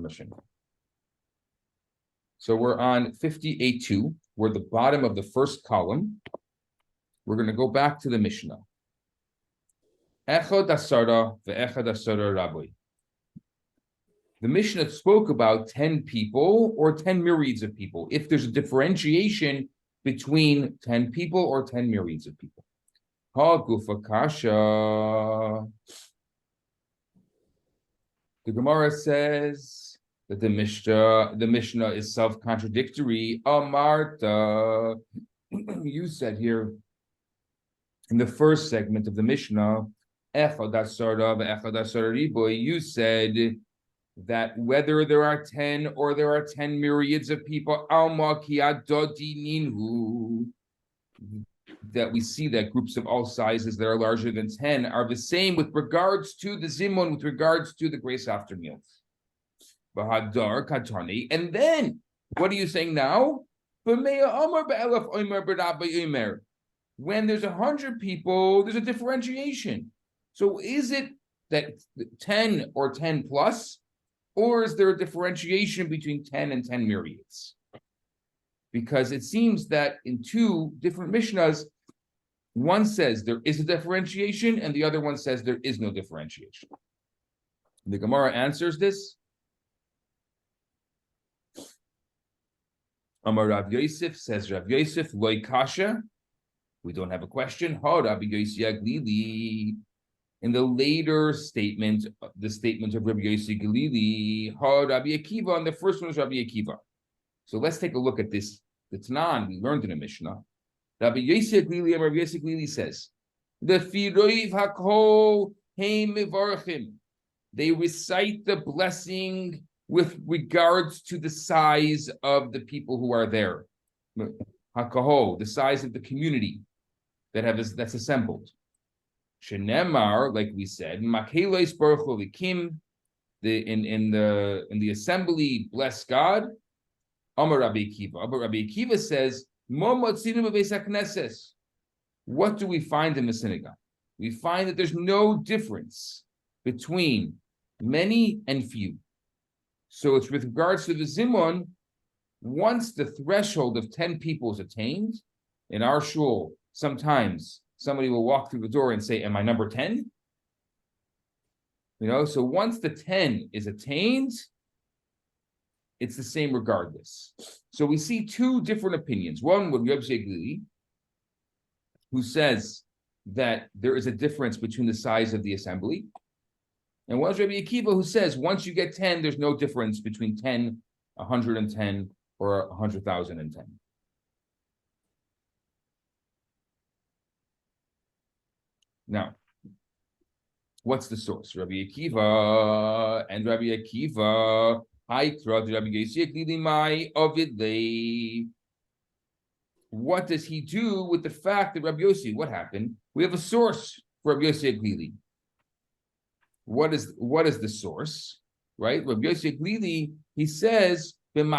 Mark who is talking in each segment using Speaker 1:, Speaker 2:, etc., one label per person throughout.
Speaker 1: Hashem. So we're on 58.2. We're at the bottom of the first column. We're going to go back to the Mishnah. Echad asara ve'echad asara rabbi. The Mishnah spoke about 10 people or 10 myriads of people, if there's a differentiation between 10 people or 10 myriads of people. Ha gufa kasha. The Gemara says that the Mishnah is self-contradictory. Amarta, you said here in the first segment of the Mishnah, you said that whether there are 10 or there are 10 myriads of people, that we see that groups of all sizes that are larger than 10 are the same with regards to the Zimun, with regards to the grace after meals. And then, what are you saying now? When there's 100 people, there's a differentiation. So is it that 10 or 10 plus, or is there a differentiation between 10 and 10 myriads? Because it seems that in two different Mishnahs, one says there is a differentiation, and the other one says there is no differentiation. The Gemara answers this. Amar Rav Yosef, says Rav Yosef, loy kasha. We don't have a question. Ha Rabbi Yosef Galili. In the later statement, the statement of Rabbi Yosef Galili, Ha Rabbi Akiva, and the first one is Rabbi Akiva. So let's take a look at this. The Tanan we learned in the Mishnah. Rabbi Yosef Galili and Rabbi Yosef Galili says, the Firoiv Hakol Heim Mevarchim. They recite the blessing with regards to the size of the people who are there. Hakahol, the size of the community that's assembled. Shenemar, like we said, Makelos Baruch Likim, in the assembly, bless God. Amar Rabbi Akiva. But Rabbi Akiva says, what do we find in the synagogue? We find that there's no difference between many and few. So it's with regards to the Zimun, once the threshold of 10 people is attained, in our shul, sometimes somebody will walk through the door and say, am I number 10? So once the 10 is attained, it's the same regardless. So we see two different opinions. One with Reb Zeglili, who says that there is a difference between the size of the assembly. And one is Rabbi Akiva, who says once you get 10, there's no difference between 10, 110, or 100,010. Now, what's the source? Rabbi Akiva and Rabbi Akiva. What does he do with the fact that Rabbi Yossi, what happened? We have a source for Rabbi Yossi Glili. What is the source? Right? Rabbi Yossi Glili, he says, in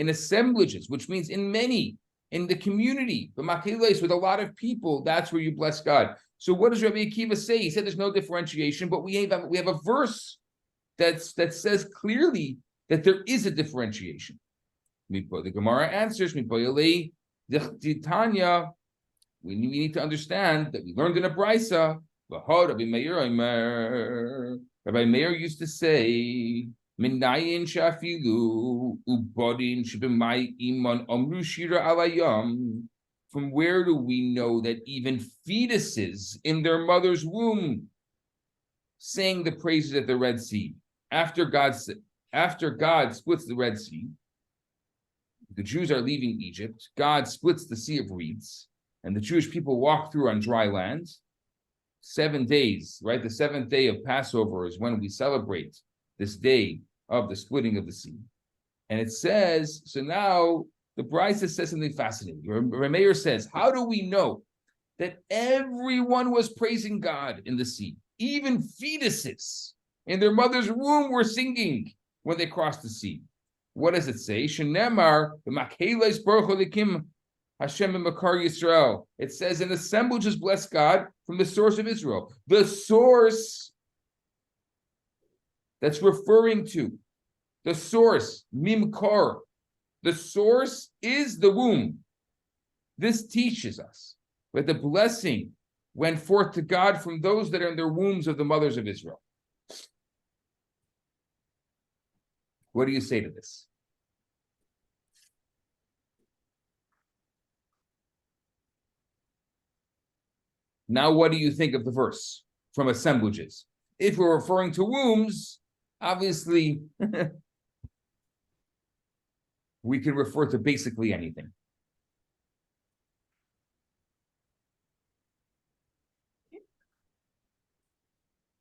Speaker 1: assemblages, which means in many, in the community, with a lot of people, that's where you bless God. So what does Rabbi Akiva say? He said there's no differentiation, but we have a verse that says clearly that there is a differentiation. The Gemara answers, we need to understand that we learned in a Brisa, Rabbi Meir used to say, from where do we know that even fetuses in their mother's womb sang the praises at the Red Sea? After God splits the Red Sea, the Jews are leaving Egypt. God splits the Sea of Reeds, and the Jewish people walk through on dry land. 7 days, right? The seventh day of Passover is when we celebrate this day of the splitting of the sea. And it says, so now the Brisa says something fascinating. Rameir says, how do we know that everyone was praising God in the sea? Even fetuses in their mother's womb were singing when they crossed the sea. What does it say? Shenemar, the Makeles Baruch Likim Hashem and Makar Yisrael. It says an assemblages bless God from the source of Israel. The source that's referring to the source, mimkar. The source is the womb. This teaches us that the blessing went forth to God from those that are in their wombs of the mothers of Israel. What do you say to this? Now, what do you think of the verse from assemblages? If we're referring to wombs, obviously, we can refer to basically anything.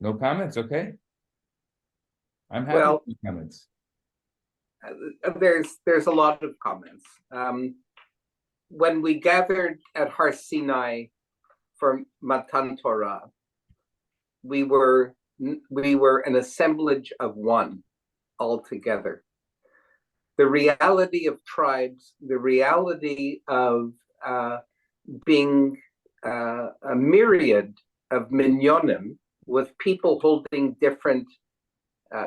Speaker 1: No comments, okay? I'm happy with comments.
Speaker 2: There's a lot of comments. When we gathered at Har Sinai for Matan Torah, we were an assemblage of one altogether. The reality of tribes, the reality of being a myriad of minyanim with people holding different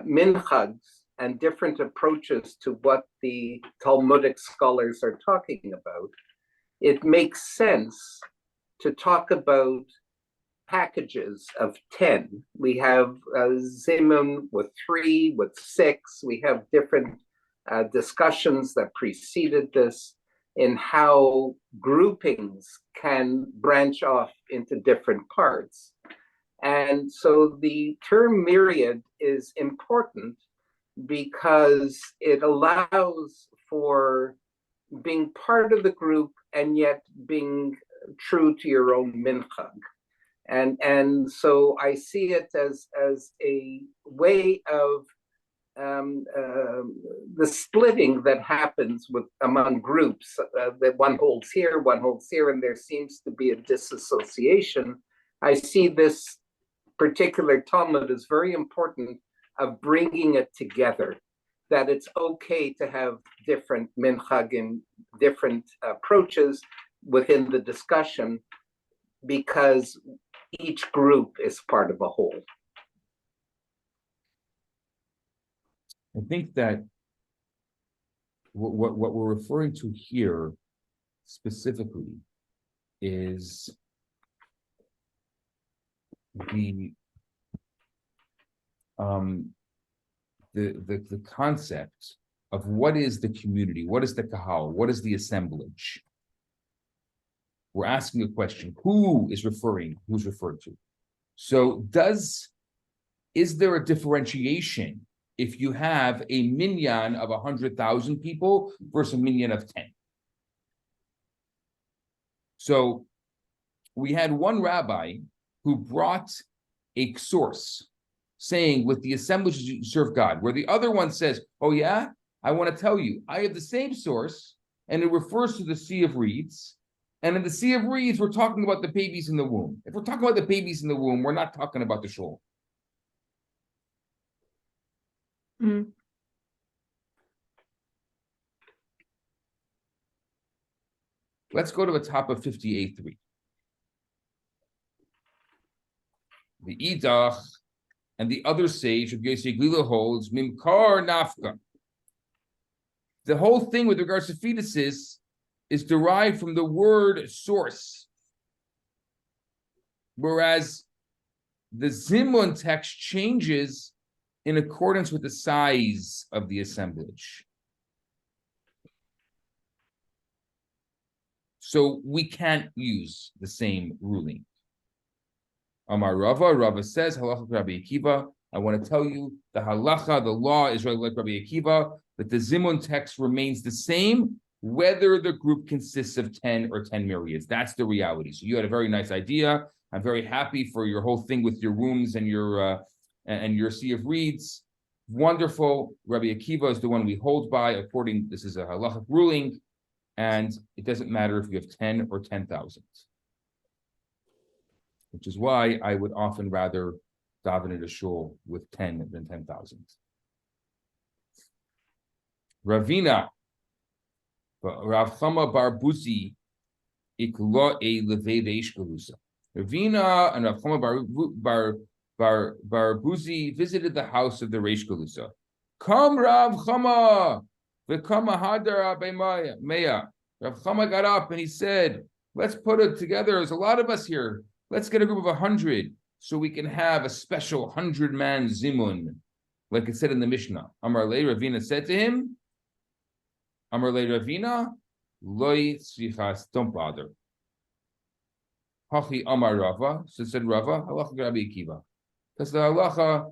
Speaker 2: minchags and different approaches to what the Talmudic scholars are talking about, it makes sense to talk about packages of 10. We have Zimun with 3, with 6. We have different discussions that preceded this in how groupings can branch off into different parts. And so the term myriad is important because it allows for being part of the group and yet being true to your own minchag. And so I see it as a way of the splitting that happens among groups, that one holds here, and there seems to be a disassociation. I see this particular Talmud as very important of bringing it together, that it's okay to have different minchagim, different approaches within the discussion, because each group is part of a whole.
Speaker 1: I think that what we're referring to here specifically is the concept of what is the community, what is the kahal, what is the assemblage. We're asking a question: who's referred to? So, is there a differentiation if you have a minyan of 100,000 people versus a minyan of 10? So, we had one rabbi who brought a source saying, with the assemblage you serve God, where the other one says, oh yeah, I want to tell you, I have the same source, and it refers to the Sea of Reeds, and in the Sea of Reeds, we're talking about the babies in the womb. If we're talking about the babies in the womb, we're not talking about the shul. Mm. Let's go to the top of 58.3. The Idach and the other sage of Yosei Glila holds Mimkar Nafka. The whole thing with regards to fetuses is derived from the word source, whereas the Zimun text changes in accordance with the size of the assemblage. So we can't use the same ruling. Amar Rava says, halacha Rabbi Akiva, I want to tell you, the halacha, the law is like Rabbi Akiva, that the Zimun text remains the same, whether the group consists of 10 or 10 myriads. That's the reality. So you had a very nice idea. I'm very happy for your whole thing with your wombs and your Sea of Reeds. Wonderful. Rabbi Akiva is the one we hold by, this is a halachic ruling, and it doesn't matter if you have 10 or 10,000. Which is why I would often rather daven at a shul with 10 than 10,000. Ravina, Rav Chama bar Buzi, iklo e levei reish galusa. Ravina and Rav Chama bar Bar Buzi visited the house of the Reish Galusa. Come, Rav Chama, v'kama hadar Meya. Rav Chama got up and he said, let's put it together. There's a lot of us here. Let's get a group of 100 so we can have a special 100-man zimun, like it said in the Mishnah. Amar Le Ravina said to him, Amar Le Ravina, Loi tzrichas, don't bother. Hachi Amar Rava, so said Rava, halacha Rabbi Akiva. Because the halacha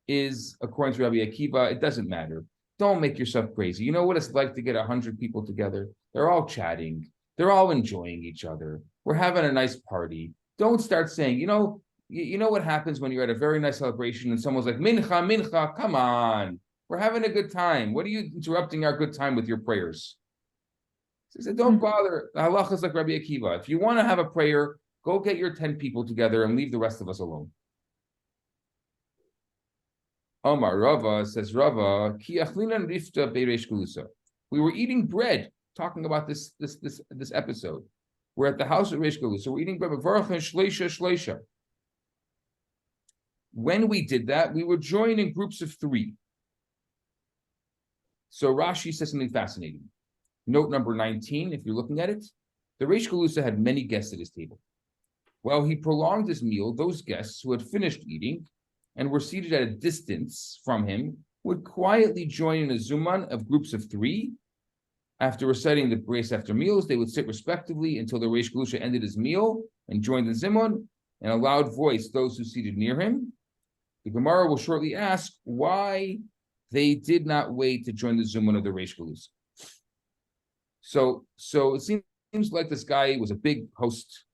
Speaker 1: is, according to Rabbi Akiva, it doesn't matter. Don't make yourself crazy. You know what it's like to get 100 people together? They're all chatting. They're all enjoying each other. We're having a nice party. Don't start saying, you know what happens when you're at a very nice celebration and someone's like, mincha, mincha, come on. We're having a good time. What are you interrupting our good time with your prayers? So he said, don't bother. The halacha is like Rabbi Akiva. If you want to have a prayer, go get your 10 people together and leave the rest of us alone. Omar Rava, says Rava, ki achlinan rifta beireish galusa. We were eating bread, talking about this episode. We're at the house of Reish Galusa. We're eating bread, v'varach and shleisha. When we did that, we would join in groups of 3. So Rashi says something fascinating. Note number 19, if you're looking at it, the Reish Galusa had many guests at his table. While he prolonged his meal, those guests who had finished eating and were seated at a distance from him would quietly join in a zuman of groups of 3. After reciting the brace after meals, they would sit respectively until the Reish Galusa ended his meal and joined the zimun in a loud voice those who seated near him. The Gemara will shortly ask why they did not wait to join the zumun of the Reish Galusa. So it seems like this guy was a big host.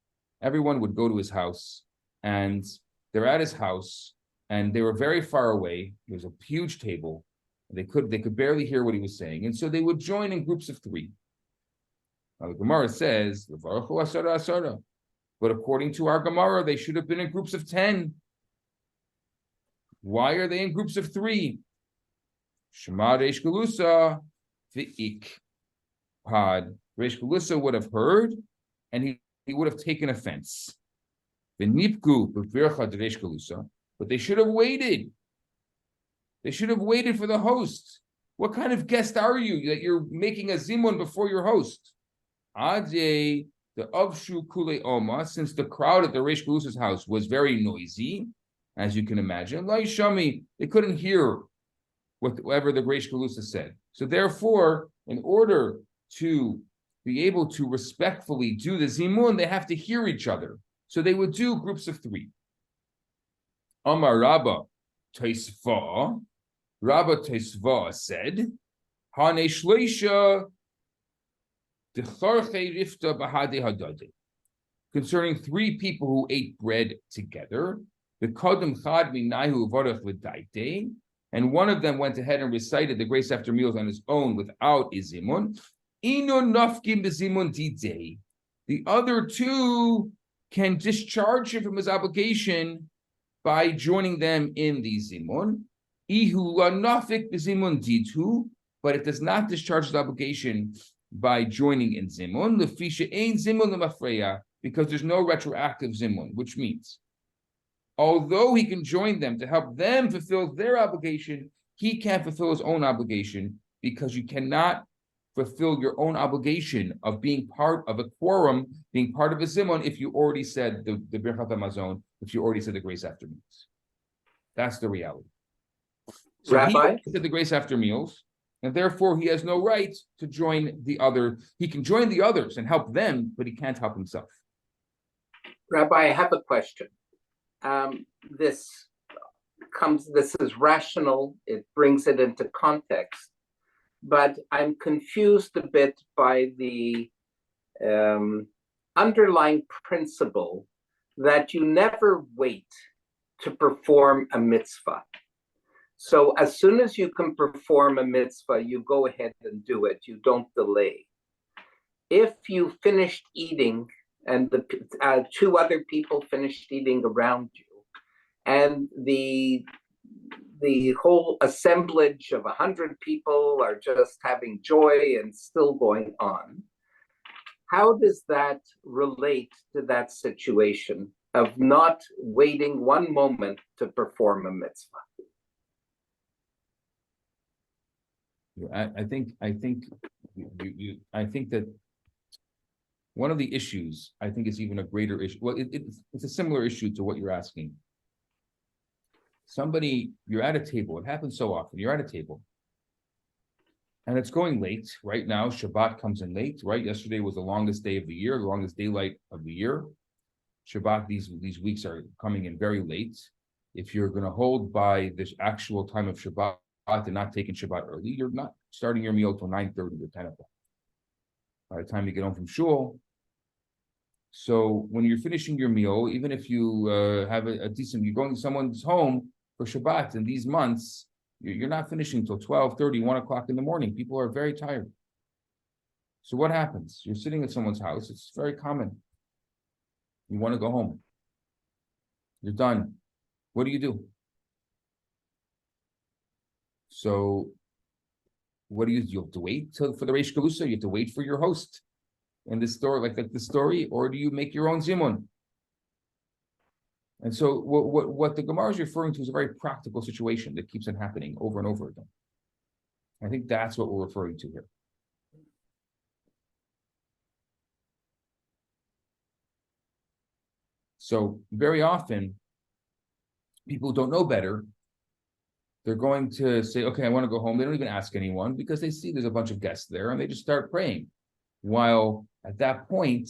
Speaker 1: Everyone would go to his house, and they're at his house, and they were very far away. There was a huge table. They could barely hear what he was saying, and so they would join in groups of 3. Now the Gemara says, but according to our Gemara, they should have been in groups of 10. Why are they in groups of 3? Shema Reish Galusa v'ik had. Reish Galusa would have heard, and he would have taken offense. V'nipku b'vircha Reish Galusa, but they should have waited. They should have waited for the host. What kind of guest are you that you're making a zimun before your host? Ade the avshu kule oma, since the crowd at the Reish Galusa's house was very noisy, as you can imagine. Lai shami, they couldn't hear whatever the Reish Galusa said. So therefore, in order to be able to respectfully do the zimun, they have to hear each other. So they would do groups of 3. Amar Rabba Taisva. Rabba Taisva said, Hane Shleisha Decharche Rifta Bahade Hadade. Concerning 3 people who ate bread together, the Kodem Chad Minahu Varach V'daite, and one of them went ahead and recited the grace after meals on his own without izimun. Ino nafkim b'zimun didei. The other 2 can discharge him from his obligation by joining them in the zimun. Ihu la nafik b'zimun ditu, but it does not discharge the obligation by joining in zimun. Lefisha ein zimun lemafreya, because there's no retroactive zimun, which means, although he can join them to help them fulfill their obligation, he can't fulfill his own obligation, because you cannot fulfill your own obligation of being part of a quorum, being part of a zimun, if you already said the Birchat HaMazon, if you already said the grace after meals. That's the reality. So
Speaker 2: Rabbi?
Speaker 1: he said the grace after meals, and therefore he has no right to join the other. He can join the others and help them, but he can't help himself.
Speaker 2: Rabbi, I have a question. This is rational. It brings it into context, but I'm confused a bit by the underlying principle that you never wait to perform a mitzvah. So as soon as you can perform a mitzvah, you go ahead and do it. You don't delay. If you finished eating and the 2 other people finished eating around you, and the whole assemblage of 100 people are just having joy and still going on, how does that relate to that situation? of not waiting one moment to perform a mitzvah?
Speaker 1: I think that one of the issues, I think, is even a greater issue. Well, it's a similar issue to what you're asking. You're at a table. It happens so often. You're at a table, and it's going late. Right now, Shabbat comes in late. Right, yesterday was the longest day of the year, the longest daylight of the year. Shabbat, these weeks are coming in very late. If you're going to hold by this actual time of Shabbat and not taking Shabbat early, you're not starting your meal till 9:30 or 10 o'clock. By the time you get home from shul. So when you're finishing your meal, even if you have a decent, you're going to someone's home for Shabbat in these months, you're not finishing until 12:30, 1 o'clock in the morning. People are very tired. So what happens? You're sitting at someone's house. It's very common. You want to go home. You're done. What do? So what do? You have to wait for the Reish Galusa? You have to wait for your host in this story, like the story, or do you make your own zimun? And so what the Gemara is referring to is a very practical situation that keeps on happening over and over again. I think that's what we're referring to here. So very often, people who don't know better, they're going to say, okay, I want to go home. They don't even ask anyone because they see there's a bunch of guests there and they just start praying. While at that point,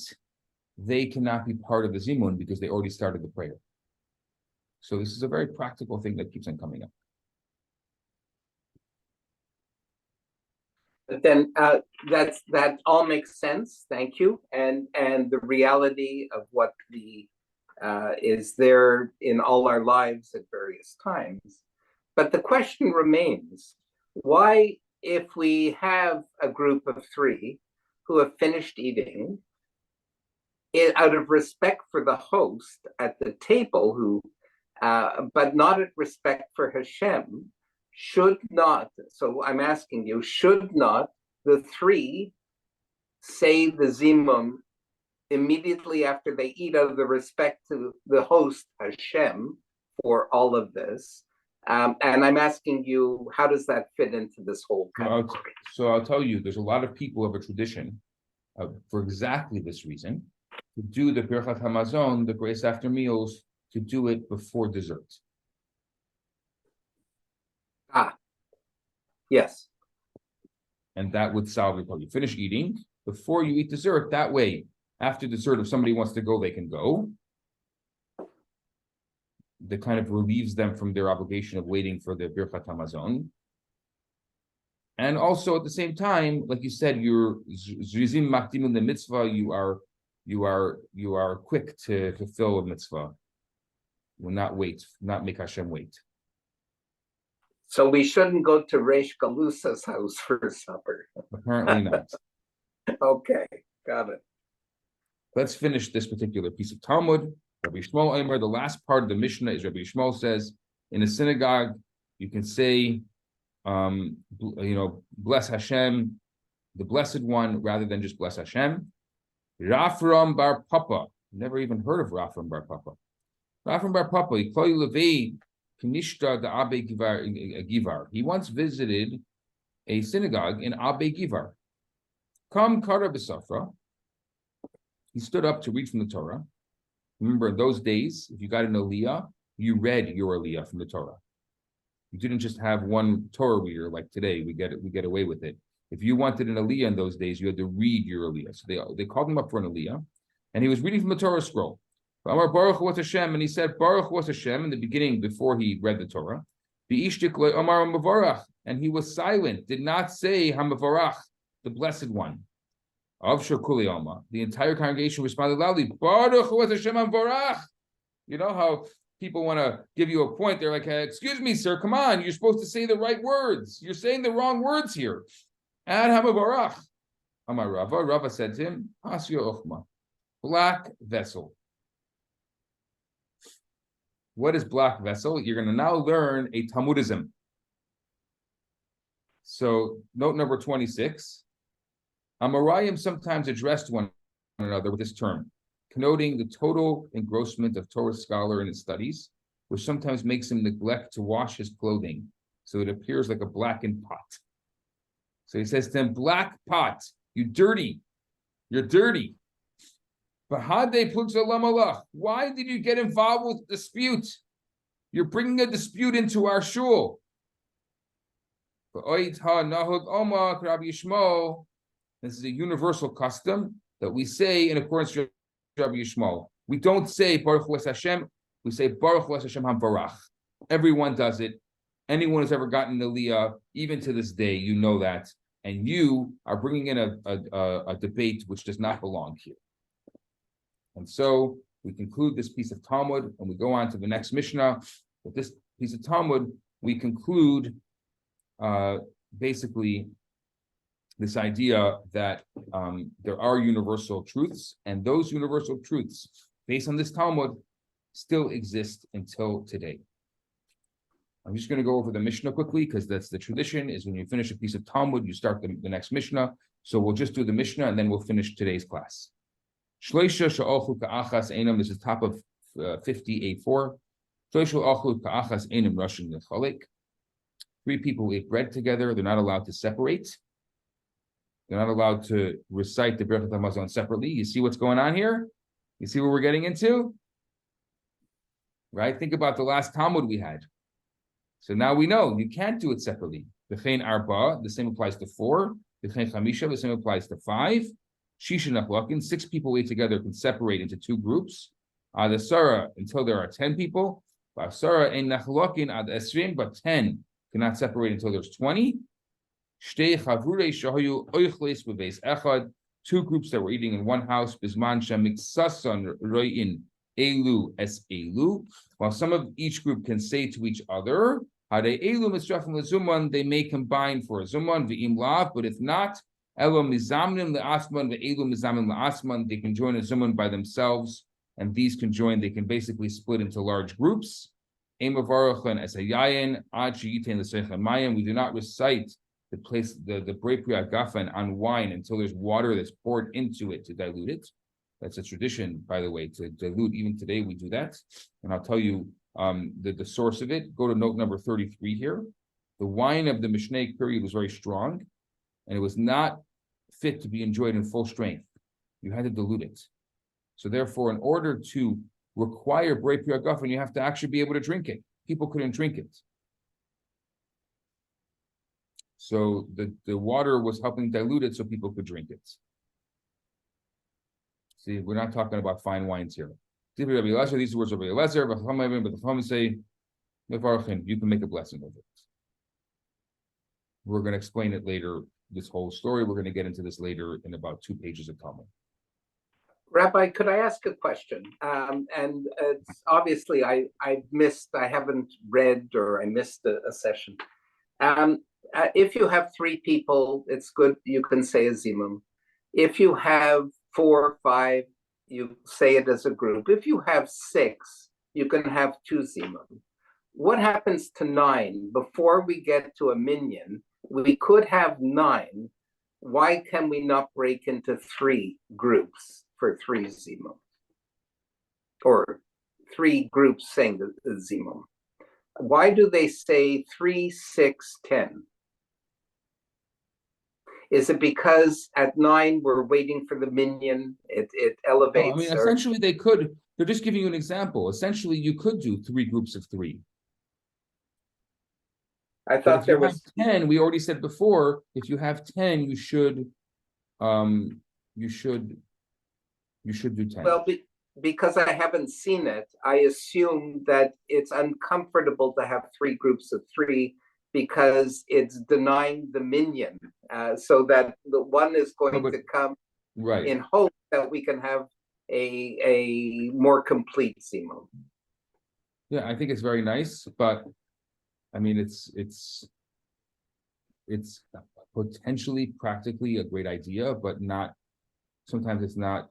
Speaker 1: they cannot be part of the zimun because they already started the prayer. So this is a very practical thing that keeps on coming up.
Speaker 2: But then that all makes sense. Thank you. And the reality of what is there in all our lives at various times. But the question remains, why, if we have a group of 3 who have finished eating, out of respect for the host at the table, but not at respect for Hashem, should not, so I'm asking you, should not the 3 say the zimun immediately after they eat out of the respect to the host, Hashem, for all of this? And I'm asking you, how does that fit into this whole category?
Speaker 1: So I'll tell you, there's a lot of people who have a tradition for exactly this reason, to do the Birchat Hamazon, the grace after meals, to do it before dessert.
Speaker 2: Yes.
Speaker 1: And that would solve the problem. You finish eating before you eat dessert. That way, after dessert, if somebody wants to go, they can go. That kind of relieves them from their obligation of waiting for the Birchat Hamazon. And also at the same time, like you said, you're zrizim makdimin the mitzvah. You are quick to fulfill a mitzvah. Will not wait, not make Hashem wait.
Speaker 2: So we shouldn't go to Reish Galusa's house for supper.
Speaker 1: Apparently not.
Speaker 2: Okay, got it.
Speaker 1: Let's finish this particular piece of Talmud. Rabbi Shmuel Omer, the last part of the Mishnah is Rabbi Shmuel says, in a synagogue, you can say, bless Hashem, the blessed one, rather than just bless Hashem. Rafram bar Papa, never even heard of Rafram bar Papa. Rafram bar Papa, he once visited a synagogue in Abe Givar. Kam Kara B'Safra, he stood up to read from the Torah. Remember, in those days, if you got an aliyah, you read your aliyah from the Torah. You didn't just have one Torah reader like today. We get away with it. If you wanted an aliyah in those days, you had to read your aliyah. So they called him up for an aliyah, and he was reading from the Torah scroll. Amar Baruch was Hashem, and he said Baruch was Hashem in the beginning before he read the Torah. Amar Mavarach, and he was silent, did not say Hamavarach, the blessed one. The entire congregation responded loudly, Baruch was Hashem Hamavarach. You know how people want to give you a point. They're like, excuse me, sir, come on. You're supposed to say the right words. You're saying the wrong words here. Ad Hamavarach. Amar Rava. Rava said to him, Asya Ochma, black vessel. What is black vessel? You're going to now learn a Talmudism. So, note number 26. Amoraim sometimes addressed one another with this term. connoting the total engrossment of Torah scholar in his studies, which sometimes makes him neglect to wash his clothing, so it appears like a blackened pot. So he says to him, black pot, you're dirty. Why did you get involved with dispute? You're bringing a dispute into our shul. This is a universal custom that we say in accordance with Rabbi Yishmael. We don't say Baruch Hu Hashem, we say Baruch Hu Hashem HaMvarach. Everyone does it. Anyone who's ever gotten Aliyah, even to this day, you know that. And you are bringing in a debate which does not belong here. And so we conclude this piece of Talmud and we go on to the next Mishnah. With this piece of Talmud, we conclude basically this idea that there are universal truths, and those universal truths, based on this Talmud, still exist until today. I'm just going to go over the Mishnah quickly, because that's the tradition, is when you finish a piece of Talmud, you start the next Mishnah. So we'll just do the Mishnah, and then we'll finish today's class. Shleisha she'ochu ka'achas einam, this is top of 50A4. Shleisha she'ochu ka'achas einam Russian lechalek. 3 people ate bread together. They're not allowed to separate. They're not allowed to recite the Berachot HaMazon separately. You see what's going on here? You see what we're getting into? Right? Think about the last Talmud we had. So now we know you can't do it separately. V'chein arba, the same applies to 4. V'chein chamisha, the same applies to 5. Shisha nachlakin, 6 people ate together can separate into 2 groups. Ad asara, until there are 10 people. V'asara ein nachlakin ad esrim, but 10 cannot separate until there's 20. Shtei chavurei shahayu oichles b'beis echad, 2 groups that were eating in one house. Bisman shemiksasan roin elu es elu, while some of each group can say to each other, hade elu mistrafim lezuman, they may combine for a zuman v'im lav, but if not, elo mizamnim le'asman ve'elu mizamnim le'asman, they can join a zuman by themselves, and these can join. They can basically split into large groups. We do not recite the Brei Pri Hagafen on wine until there's water that's poured into it to dilute it. That's a tradition, by the way, to dilute. Even today we do that. And I'll tell you the source of it. Go to note number 33 here. The wine of the Mishnaic period was very strong, and it was not fit to be enjoyed in full strength. You had to dilute it. So therefore, in order to require Brei Pri Hagafen, you have to actually be able to drink it. People couldn't drink it. So the water was helping dilute it so people could drink it. See, we're not talking about fine wines here. These words of Rabbi Eliezer, but the Chachamim say, you can make a blessing of it. We're going to explain it later, this whole story. We're going to get into this later in about 2 pages of Talmud.
Speaker 2: Rabbi, could I ask a question? And it's obviously I haven't read, or I missed a session. If you have 3 people, it's good, you can say a zimum. If you have 4 or 5, you say it as a group. If you have 6, you can have 2 zimum. What happens to 9? Before we get to a minyan, we could have 9. Why can we not break into 3 groups for 3 zimum? Or 3 groups saying the zimum? Why do they say 3, 6, 10? Is it because at 9 we're waiting for the minyan? It elevates.
Speaker 1: No, I mean, essentially they could. They're just giving you an example. Essentially, you could do 3 groups of 3.
Speaker 2: I thought there was
Speaker 1: 10. We already said before. If you have 10, you should do 10.
Speaker 2: Well, because I haven't seen it, I assume that it's uncomfortable to have 3 groups of 3 because it's denying the minyan, so that the one is going to come
Speaker 1: right
Speaker 2: in hope that we can have a more complete zimum.
Speaker 1: Yeah, I think it's very nice, but I mean, it's potentially practically a great idea, but not. Sometimes it's not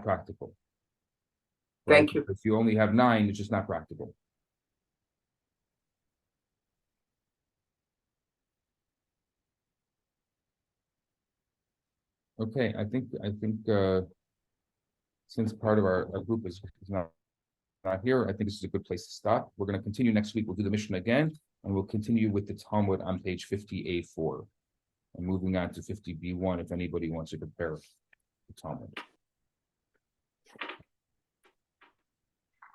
Speaker 1: practical. Right?
Speaker 2: Thank you.
Speaker 1: If you only have 9, it's just not practical. Okay, I think since part of our group is not here, I think this is a good place to stop. We're going to continue next week. We'll do the mission again, and we'll continue with the Talmud on page 50A4. And moving on to 50B1, if anybody wants to prepare the Talmud.